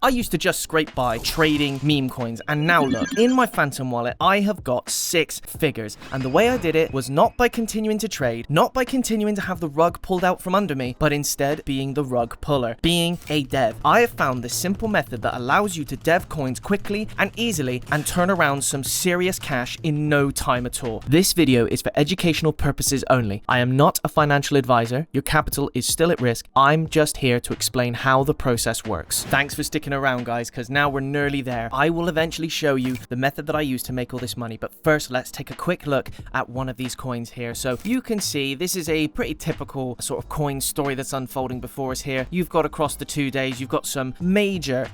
I used to just scrape by trading meme coins, and now look, in my Phantom wallet, I have got 6 figures. And the way I did it was not by continuing to trade, not by continuing to have the rug pulled out from under me, but instead being the rug puller, being a dev. I have found this simple method that allows you to dev coins quickly and easily and turn around some serious cash in no time at all. This video is for educational purposes only. I am not a financial advisor. Your capital is still at risk. I'm just here to explain how the process works. Thanks for sticking around, guys, because now we're nearly there. I will eventually show you the method that I use to make all this money, but first let's take a quick look at one of these coins here. So you can see this is a pretty typical sort of coin story that's unfolding before us here. You've got across the 2 days, you've got some major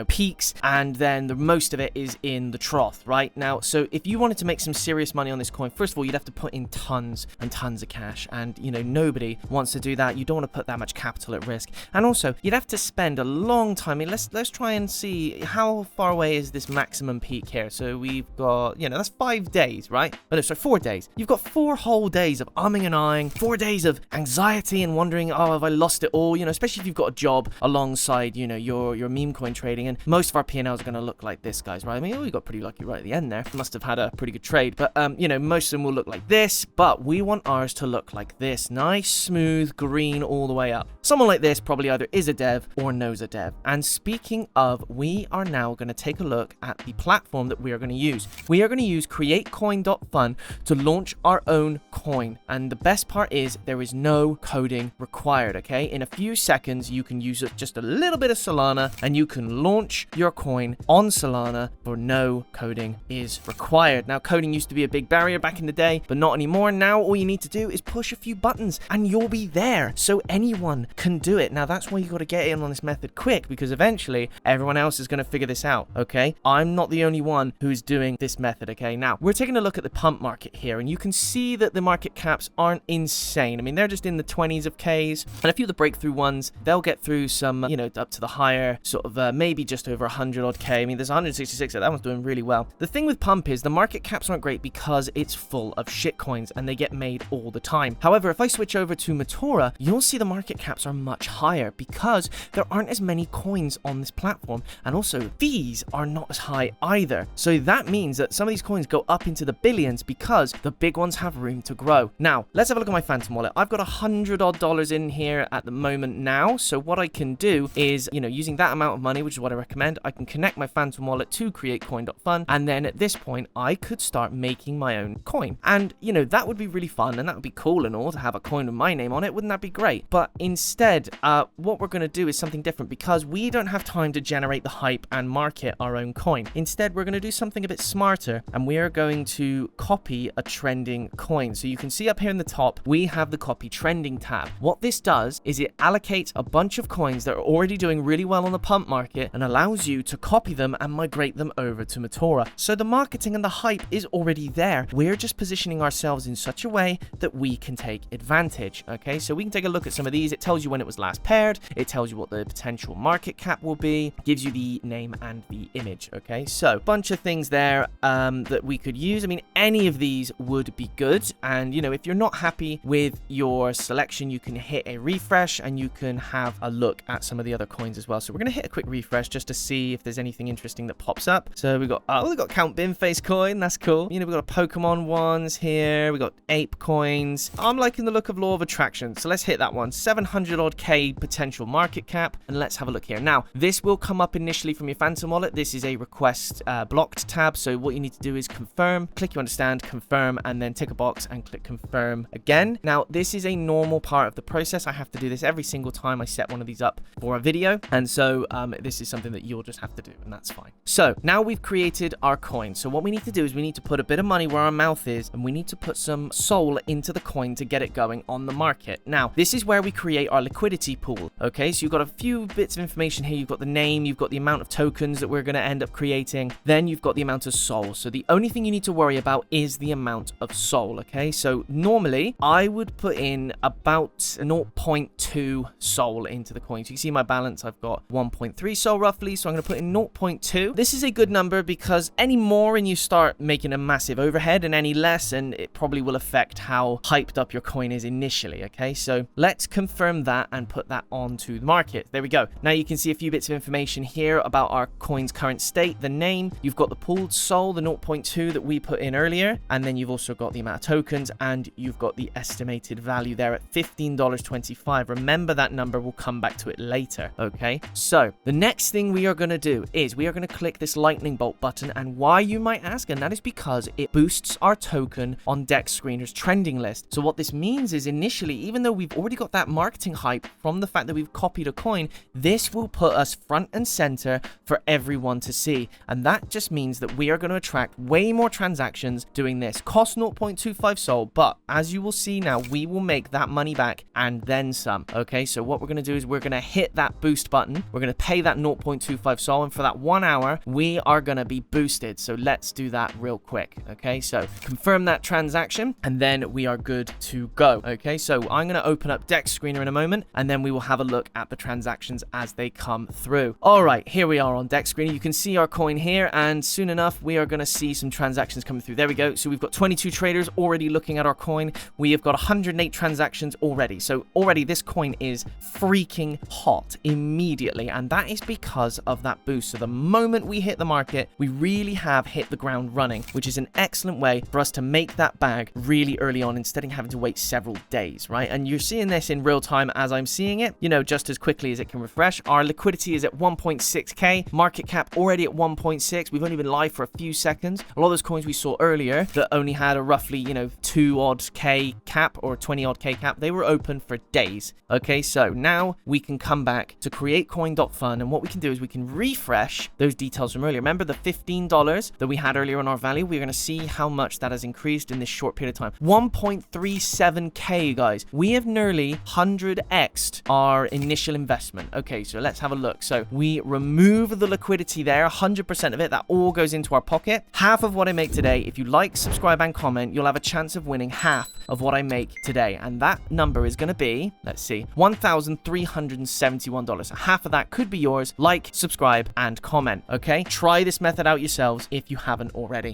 peaks, and then the most of it is in the trough right now. So if you wanted to make some serious money on this coin, first of all, you'd have to put in tons and tons of cash, and nobody wants to do that. You don't want to put that much capital at risk, and also you'd have to spend a long time. I mean, let's try and see how far away is this maximum peak here. So we've got, that's 5 days, right? Oh no, sorry, 4 days. You've got 4 whole days of umming and ahhing, 4 days of anxiety and wondering, oh, have I lost it all? Especially if you've got a job alongside, your meme coin trading. And most of our P&Ls are going to look like this, guys, right? I mean, we got pretty lucky right at the end there. Must have had a pretty good trade. But, most of them will look like this, but we want ours to look like this. Nice, smooth, green all the way up. Someone like this probably either is a dev or knows a dev. And speaking of, we are now going to take a look at the platform that we are going to use. We are going to use createcoin.fun to launch our own coin. And the best part is there is no coding required, okay? In a few seconds, you can use just a little bit of Solana and you can launch your coin on Solana for no coding is required. Now, coding used to be a big barrier back in the day, but not anymore. Now, all you need to do is push a few buttons and you'll be there. So anyone can do it. Now, that's why you got to get in on this method quick, because eventually everyone else is going to figure this out, okay? I'm not the only one who's doing this method, okay? Now, we're taking a look at the pump market here, and you can see that the market caps aren't insane. I mean, they're just in the 20s of Ks, and a few of the breakthrough ones, they'll get through some, up to the higher, sort of maybe just over 100 odd K. I mean, there's 166, that one's doing really well. The thing with pump is the market caps aren't great because it's full of shit coins, and they get made all the time. However, if I switch over to Metora, you'll see the market caps are much higher because there aren't as many coins on this platform. And also, fees are not as high either. So that means that some of these coins go up into the billions because the big ones have room to grow. Now, let's have a look at my Phantom wallet. I've got $100 odd in here at the moment now. So what I can do is, using that amount of money, which is what I recommend, I can connect my Phantom wallet to createcoin.fun. And then at this point, I could start making my own coin. And, that would be really fun. And that would be cool and all to have a coin with my name on it. Wouldn't that be great? But instead, what we're going to do is something different, because we don't have time to generate the hype and market our own coin. Instead, we're going to do something a bit smarter, and we are going to copy a trending coin. So you can see up here in the top, we have the copy trending tab. What this does is it allocates a bunch of coins that are already doing really well on the pump market and allows you to copy them and migrate them over to Metora. So the marketing and the hype is already there. We're just positioning ourselves in such a way that we can take advantage. Okay, so we can take a look at some of these. It tells you when it was last paired. It tells you what the potential market cap will be, gives you the name and the image. Okay, so bunch of things there that we could use. I mean, any of these would be good. And if you're not happy with your selection, you can hit a refresh and you can have a look at some of the other coins as well. So we're going to hit a quick refresh just to see if there's anything interesting that pops up. So we got Count Binface coin. That's cool. We've got a Pokemon ones here. We got ape coins. I'm liking the look of Law of Attraction. So let's hit that one. 700 odd K potential market cap. And let's have a look here. Now, this will come up initially from your Phantom wallet. This is a request blocked tab. So what you need to do is confirm, click you understand, confirm, and then tick a box and click confirm again. Now, this is a normal part of the process. I have to do this every single time I set one of these up for a video. And so this is something that you'll just have to do, and that's fine. So now we've created our coin. So what we need to do is we need to put a bit of money where our mouth is, and we need to put some soul into the coin to get it going on the market. Now, this is where we create our liquidity pool. Okay, so you've got a few bits of information here. You've got the name, you've got the amount of tokens that we're going to end up creating. Then you've got the amount of soul. So the only thing you need to worry about is the amount of soul. Okay, so normally I would put in about 0.2 soul into the coin. So you can see my balance, I've got 1.3 soul roughly. So I'm going to put in 0.2. This is a good number because any more and you start making a massive overhead, and any less and it probably will affect how hyped up your coin is initially. Okay, so let's confirm that and put that onto the market. There we go. Now you can see a few bits bits of information here about our coin's current state, the name, you've got the pooled SOL, the 0.2 that we put in earlier, and then you've also got the amount of tokens, and you've got the estimated value there at $15.25. Remember, that number, will come back to it later, okay? So the next thing we are going to do is we are going to click this lightning bolt button, and why, you might ask, and that is because it boosts our token on Dex Screener's trending list. So what this means is, initially, even though we've already got that marketing hype from the fact that we've copied a coin, this will put us front and center for everyone to see, and that just means that we are going to attract way more transactions doing this. Cost 0.25 SOL, but as you will see now, we will make that money back and then some, okay? So what we're going to do is we're going to hit that boost button, we're going to pay that 0.25 SOL, and for that 1 hour we are going to be boosted. So let's do that real quick, okay? So confirm that transaction, and then we are good to go, okay? So I'm going to open up Dex Screener in a moment, and then we will have a look at the transactions as they come through. All right, here we are on Dex Screener. You can see our coin here, and soon enough we are going to see some transactions coming through. There we go. So we've got 22 traders already looking at our coin. We have got 108 transactions already. So already this coin is freaking hot immediately, and that is because of that boost. So the moment we hit the market, we really have hit the ground running, which is an excellent way for us to make that bag really early on instead of having to wait several days, right? And you're seeing this in real time as I'm seeing it, you know, just as quickly as it can refresh. Our liquidity is at 1.6k, market cap already at 1.6. We've only been live for a few seconds. A lot of those coins we saw earlier that only had a roughly, you know, 2 odd K cap or 20 odd K cap, they were open for days. Okay, so now we can come back to createcoin.fun, and what we can do is we can refresh those details from earlier. Remember the $15 that we had earlier on our value? We're going to see how much that has increased in this short period of time. 1.37k, guys. We have nearly 100x'd our initial investment. Okay, so let's have a look. So we remove the liquidity there, 100% of it, that all goes into our pocket. Half of what I make today, if you like, subscribe, and comment, you'll have a chance of winning half of what I make today, and that number is going to be, let's see, $1,371. So half of that could be yours. Like, subscribe, and comment, okay? Try this method out yourselves if you haven't already.